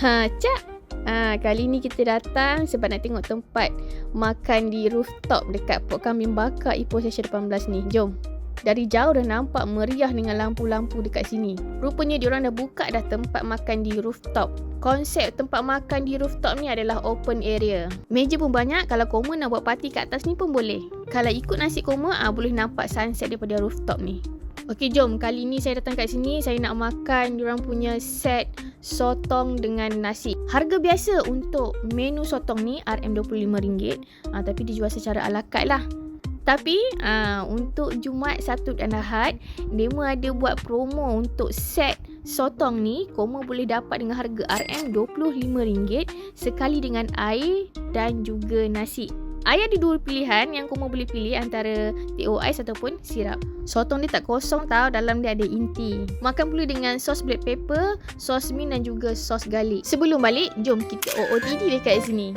Cak. Kali ni kita datang sebab nak tengok tempat makan di rooftop dekat Pok Kambing Bakar Ipoh Seksyen 18 ni. Jom. Dari jauh dah nampak meriah dengan lampu-lampu dekat sini. Rupanya diorang dah buka dah tempat makan di rooftop. Konsep tempat makan di rooftop ni adalah open area. Meja pun banyak, kalau koma nak buat parti kat atas ni pun boleh. Kalau ikut nasi koma, boleh nampak sunset daripada rooftop ni. Okey, jom. Kali ni saya datang kat sini, saya nak makan diorang punya set sotong dengan nasi. Harga biasa untuk menu sotong ni RM25, tapi dijual secara ala carte lah. Tapi untuk Jumaat, Sabtu dan Ahad, Dema ada buat promo untuk set sotong ni. Koma boleh dapat dengan harga RM25 sekali dengan air dan juga nasi. Air ada dua pilihan yang Koma boleh pilih antara teh ais ataupun sirap. Sotong dia tak kosong tau, dalam dia ada inti. Makan pula dengan sos black pepper, sos mint dan juga sos garlic. Sebelum balik, jom kita OOTD dekat sini.